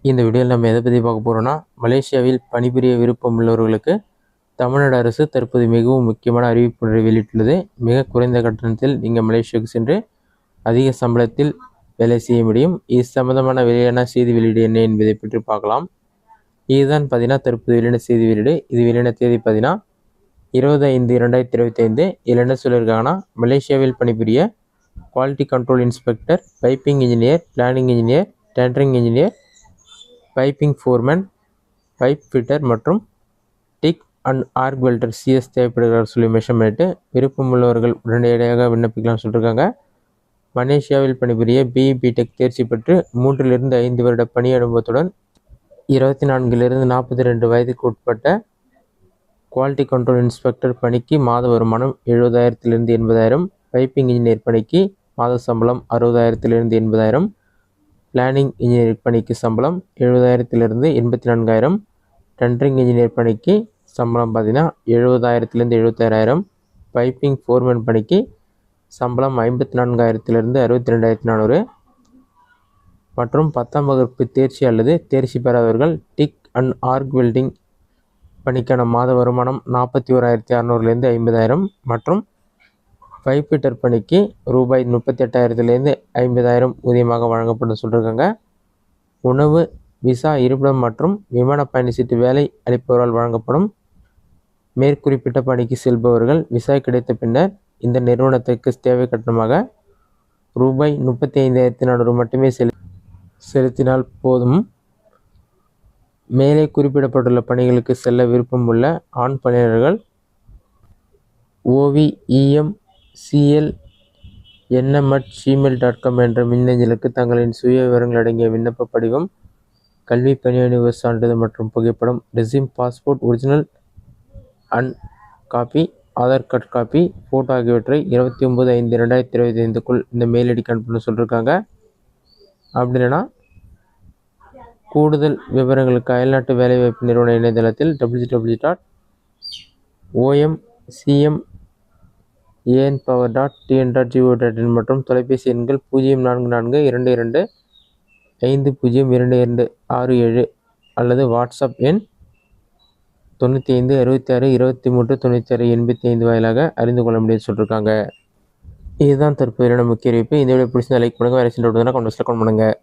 இந்த வீடியோவில் நம்ம எதை பற்றி பார்க்க போகிறோம்னா, மலேசியாவில் பணிபுரிய விருப்பம் உள்ளவர்களுக்கு தமிழ்நாடு அரசு தற்போது மிகவும் முக்கியமான அறிவிப்பு வெளியிட்டுள்ளது. மிக குறைந்த கட்டணத்தில் நீங்கள் மலேசியாவுக்கு சென்று அதிக சம்பளத்தில் வேலை செய்ய முடியும். இது சம்பந்தமான வெளியான செய்தி வெளியீடு என்ன என்பதை பற்றி பார்க்கலாம். இதுதான் பார்த்தீங்கன்னா தற்போது வெளியான செய்தி வெளியீடு. இது வெளியான தேதி பார்த்தீங்கன்னா 25/5/2025. இதில் என்ன சொல்லியிருக்காங்கன்னா, மலேசியாவில் பணிபுரிய quality control inspector, piping engineer, planning engineer, tendering engineer, piping foreman, pipe fitter மற்றும் TIG and arc welder CS தேவைப்படுகிறார் சொல்லி மென்ஷன் பண்ணிட்டு, விருப்பம் உள்ளவர்கள் உடனடியாக விண்ணப்பிக்கலாம் சொல்லியிருக்காங்க. மலேசியாவில் பணிபுரிய பிடெக் தேர்ச்சி பெற்று 3 to 5 வருட பணி அனுபவத்துடன் 24 to 42 வயதுக்கு உட்பட்ட குவாலிட்டி கண்ட்ரோல் இன்ஸ்பெக்டர் பணிக்கு மாத வருமானம் 70,000 to 80,000, பைப்பிங் இன்ஜினியர் பணிக்கு மாத சம்பளம் 60,000 to 80,000, பிளானிங் இன்ஜினியர் பணிக்கு சம்பளம் 70,000 to 84,000, டெண்டரிங் இன்ஜினியர் பணிக்கு சம்பளம் பார்த்தீங்கன்னா 70,000 to 76,000, பைப்பிங் ஃபோர்மேன் பணிக்கு சம்பளம் 54,000 to 62,400 மற்றும் 10ஆம் வகுப்பு தேர்ச்சி அல்லது தேர்ச்சி பெறாதவர்கள் டிக் அண்ட் ஆர்க் வெல்டிங் பணிக்கான மாத வருமானம் 41,600 to 50,000 மற்றும் பைப் ஃபிட்டர் பணிக்கு ரூபாய் 38,000 to 50,000 ஊதியமாக வழங்கப்படும் சொல்லியிருக்காங்க. உணவு, விசா, இருப்பிடம் மற்றும் விமான பயண சீட்டு வேலை அளிப்பவரால் வழங்கப்படும். மேற்குறிப்பிட்ட பணிக்கு செல்பவர்கள் விசா கிடைத்த பின்னர் இந்த நிறுவனத்திற்கு தேவை கட்டணமாக ரூபாய் 35,400 மட்டுமே செலுத்தினால் போதும். மேலே குறிப்பிடப்பட்டுள்ள பணிகளுக்கு செல்ல விருப்பம் உள்ள ஆண் பணியாளர்கள் ovemcl@gmail.com என்ற மின்னஞ்சலுக்கு தங்களின் சுய விவரங்கள் அடங்கிய விண்ணப்ப படிவம், கல்வி, பணி அனுபவ சான்றிதழ் மற்றும் புகைப்படம், resume, passport original and copy, Aadhaar card copy, photo ஆகியவற்றை 29/5/2025க்குள் இந்த மெயில் ஐடிக்கு அனுப்பணும்னு சொல்லியிருக்காங்க. அப்படி இல்லைன்னா கூடுதல் விவரங்களுக்கு அயல்நாட்டு வேலைவாய்ப்பு நிறுவன இணையதளத்தில் www.omcanpower.tn.go.in மற்றும் தொலைபேசி எண்கள் 0442250267 அல்லது வாட்ஸ்அப் எண் 9566239685 வாயிலாக அறிந்து கொள்ள முடியும் சொல்லியிருக்காங்க. இதுதான் தற்போதைய முக்கிய அறிவிப்பு. இந்த வீடியோ பிடிச்சிருந்தா லைக் பண்ணுங்கள். வேறு சில கமெண்ட்ஸில் கமெண்ட் பண்ணுங்கள்.